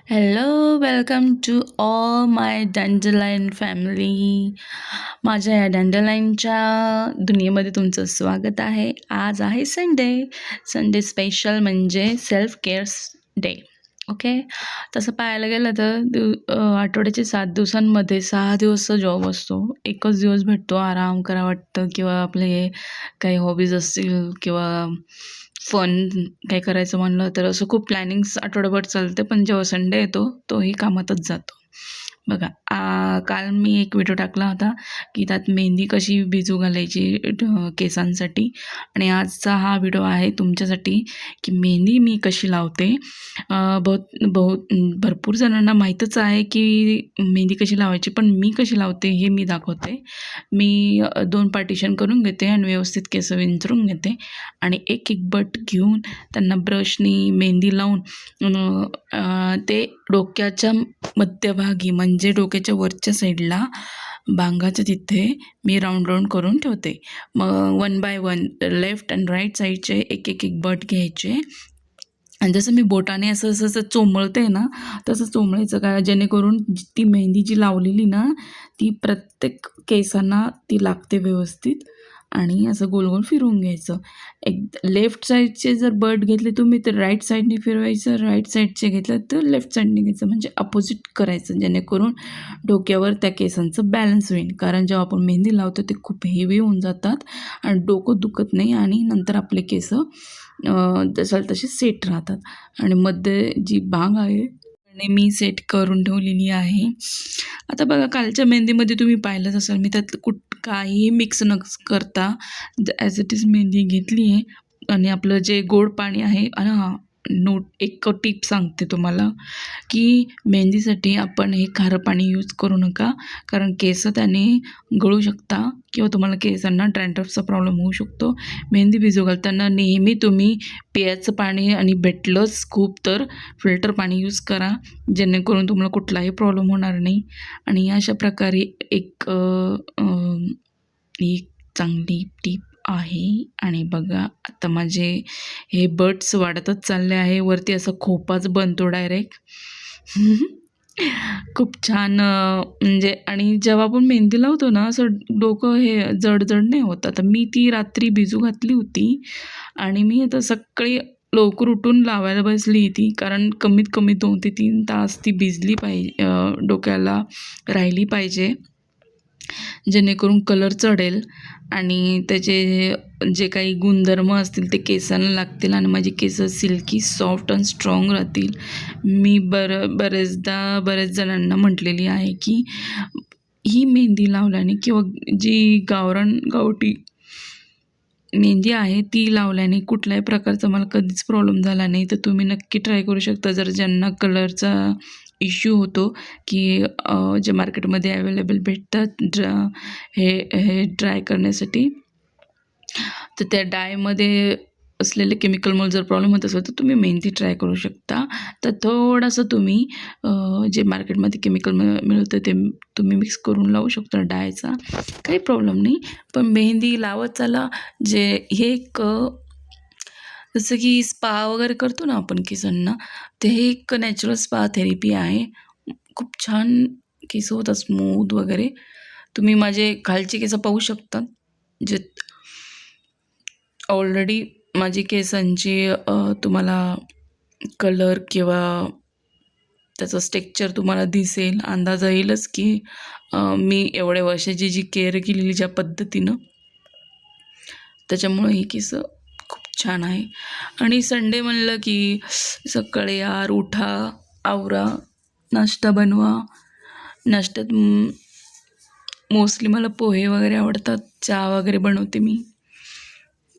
Hello, welcome to all my Dandline family. माझ्या या डँडलाईनच्या दुनियेमध्ये तुमचं स्वागत आहे. आज आहे संडे स्पेशल म्हणजे सेल्फ केअर डे. ओके. तसं पाहायला गेलं तर आठवड्याचे 7 दिवसांमध्ये 6 दिवसचा जॉब असतो. एकच दिवस भेटतो आराम करा वाटतं किंवा आपले काही हॉबीज असतील किंवा फन काही करायचं म्हणलं तर असं खूप प्लॅनिंग्स आठवडाभर चालते, पण जेव्हा संडे येतो तोही कामातच जातो. बघा, काल मी एक व्हिडिओ टाकला होता की त्यात मेहंदी कशी भिजू घालायची केसांसाठी, आणि आजचा हा व्हिडिओ आहे तुमच्यासाठी की मेहंदी मी कशी लावते. भरपूर जणांना माहीतच आहे की मेहंदी कशी लावायची, पण मी कशी लावते हे मी दाखवते. मी 2 पार्टिशन करून घेते आणि व्यवस्थित केस विंचरून घेते आणि एक एक बट घेऊन त्यांना ब्रशनी मेहंदी लावून ते डोक्याच्या मध्यभागी म्हणजे डोक्याच्या वरच्या साईडला बांगाच्या तिथे मी राऊंड करून ठेवते. मग 1 बाय 1 लेफ्ट अँड राईट साईडचे एक एक एक बट घ्यायचे आणि जसं मी बोटाने असं असं चोमळते ना, तसं चोमळायचं काय, जेणेकरून ती मेहंदी जी लावलेली ना ती प्रत्येक केसांना ती लागते व्यवस्थित. आणि असं गोल गोल फिरवून घ्यायचं. एक लेफ्ट साईडचे जर बट घेतले तुम्ही तर राईट साईडने फिरवायचं, राईट साईडचे घेतलं तर लेफ्ट साईडने घ्यायचं, म्हणजे अपोजिट करायचं, जेणेकरून डोक्यावर त्या केसांचं बॅलन्स होईल. कारण जेव्हा आपण मेहंदी लावतो ते खूप हेवी होऊन जातात आणि डोकं दुखत नाही आणि नंतर आपले केस जशाला तसे सेट राहतात. आणि मध्ये जी बांग आहे मी सेट करून ठेवलेली आहे. आता बघा, कालच्या मेहंदीमध्ये तुम्ही पाहिलंच असेल, मी त्यात काहीही मिक्स न करता ॲज इट इज मेहंदी घेतली आहे. आणि आपलं जे गोड पाणी आहे, आणि एक टिप सांगते तुम्हाला की मेहंदीसाठी आपण हे खारं पाणी यूज करू नका, कारण केस त्याने गळू शकता किंवा तुम्हाला केसांना डॅन्ड्रफचा प्रॉब्लेम होऊ शकतो. मेहंदी भिजू घालताना नेहमी तुम्ही पियाचं पाणी आणि भेटलंच खूप तर फिल्टर पाणी यूज करा, जेणेकरून तुम्हाला कुठलाही प्रॉब्लेम होणार नाही. आणि अशा प्रकारे एक एक चांगली टीप आहे. आणि बघा, आता माझे हे बड्स वाढतच चालले आहे. वरती असा खोपाच बनतो डायरेक्ट. खूप छान म्हणजे. आणि जेव्हा आपण मेहंदी लावतो ना, असं डोकं हे जड नाही होत. आता मी ती रात्री भिजू घातली होती आणि मी आता सकाळी लवकर उठून लावायला बसली ती, कारण कमीत कमी 2 ते 3 तास ती भिजली पाहिजे, डोक्याला राहिली पाहिजे, जेणेकरून कलर चढेल आणि त्याचे जे काही गुणधर्म असतील ते केसांना लागतील आणि माझी केस सिल्की, सॉफ्ट आणि स्ट्रॉंग राहतील. मी बरेच जणांना म्हटलेली आहे की ही मेहंदी लावल्याने किंवा जी गावठी मेहंदी आहे ती लावल्याने कुठल्याही प्रकारचा मला कधीच प्रॉब्लेम झाला नाही. तर तुम्ही नक्की ट्राय करू शकता, जर ज्यांना कलरचा इश्यू होतो की जे मार्केटमध्ये अवेलेबल भेटतात हे ड्राय करण्यासाठी, तर त्या डायमध्ये असलेले केमिकलमुळे जर प्रॉब्लेम होत असेल तर तुम्ही मेहंदी ट्राय करू शकता. तर थोडंसं तुम्ही जे मार्केटमध्ये केमिकल मिळतं ते तुम्ही मिक्स करून लावू शकता डायचा, काही प्रॉब्लेम नाही. पण मेहंदी लावत चला. जे हे एक जसं की स्पा वगैरे करतो ना आपण केसांना, ते हे एक नॅचरल स्पा थेरपी आहे. खूप छान केस होतात, स्मूथ वगैरे. तुम्ही माझे खालचे केस पाहू शकता, जे ऑलरेडी माझी केसांची तुम्हाला कलर किंवा त्याचं स्ट्रक्चर तुम्हाला दिसेल, अंदाज येईलच की मी एवढ्या वर्षाची जी केअर केलेली ज्या पद्धतीनं, त्याच्यामुळं ही केस खूप छान आहे. आणि संडे म्हणलं की सकाळी यार उठा, आवरा, नाश्ता बनवा. नाश्त्यात मोस्टली मला पोहे वगैरे आवडतात, चहा वगैरे बनवते मी.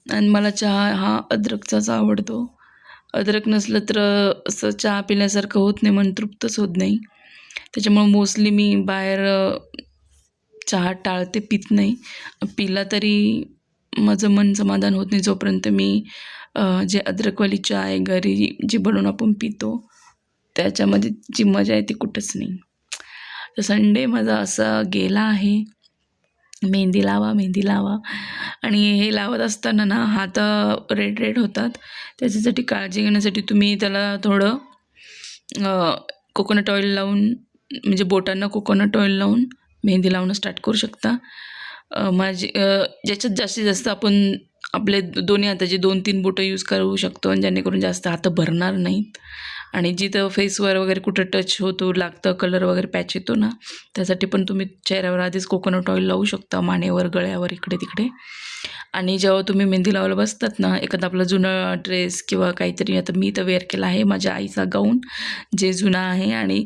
आणि मला चहा हा अद्रकचाच आवडतो. अद्रक नसलं तर असं चहा पिल्यासारखं होत नाही, मन तृप्तच होत नाही. त्याच्यामुळं मोस्टली मी बाहेर चहा टाळते, पित नाही. पिला तरी माझं मन समाधान होत नाही जोपर्यंत मी जे अद्रकवाली चहा आहे घरी जी बनवून आपण पितो, त्याच्यामध्ये जी मजा आहे ती कुठंच नाही. तर संडे माझा असा गेला आहे. मेहंदी लावा. आणि हे लावत असताना ना हात रेड होतात. त्याच्यासाठी काळजी घेण्यासाठी तुम्ही त्याला थोडं कोकोनट ऑइल लावून म्हणजे बोटांना कोकोनट ऑइल लावून मेहंदी लावणं स्टार्ट करू शकता. ज्याच्यात जास्तीत जास्त आपण आपले दोन्ही हाताची 2-3 बोटं यूज करू शकतो आणि जेणेकरून जास्त हात भरणार नाहीत. आणि जिथं फेसवर वगैरे कुठं टच होतो लागतं कलर वगैरे पॅच येतो ना, त्यासाठी पण तुम्ही चेहऱ्यावर आधीच कोकोनट ऑइल लावू शकता, मानेवर, गळ्यावर, इकडे-तिकडे. आणि जेव्हा तुम्ही मेहंदी लावायला बसतात ना, एखादा आपला जुना ड्रेस किंवा काहीतरी, आता मी तर वेअर केला आहे माझ्या आईचा गाऊन, जे जुना आहे आणि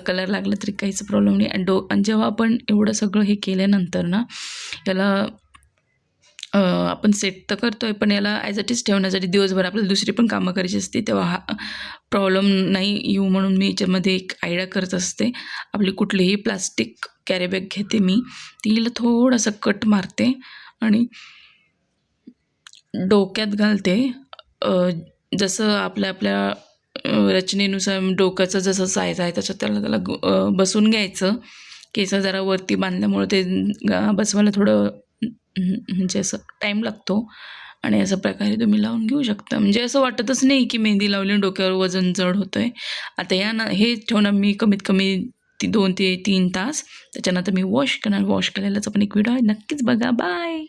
कलर लागला तरी काहीच प्रॉब्लेम नाही. आणि जेव्हा आपण एवढं सगळं हे केल्यानंतर ना, याला आपण सेट तर करतो आहे, पण याला ॲज इट इज ठेवण्यासाठी दिवसभर आपल्याला दुसरी पण कामं करायची असते, तेव्हा हा प्रॉब्लेम नाही येऊ म्हणून मी याच्यामध्ये एक आयडिया करत असते. आपली कुठलीही प्लास्टिक कॅरीबॅग घेते मी, तिला थोडासा कट मारते आणि डोक्यात घालते. जसं आपल्या रचनेनुसार डोक्याचं जसं साईज आहे तसं त्याला बसवून घ्यायचं. केस जरा वरती बांधल्यामुळं ते बसवायला थोडं म्हणजे असं टाईम लागतो आणि अशा प्रकारे तुम्ही लावून घेऊ शकता. म्हणजे असं वाटतच नाही की मेहंदी लावली आणि डोक्यावर वजन जड होतं आहे. आता हे ठेवणार मी कमीत कमी 2 ते 3 तास. त्याच्यानंतर मी वॉश करणार. वॉश केलेलाचा पण एक व्हिडिओ आहे, नक्कीच बघा. बाय.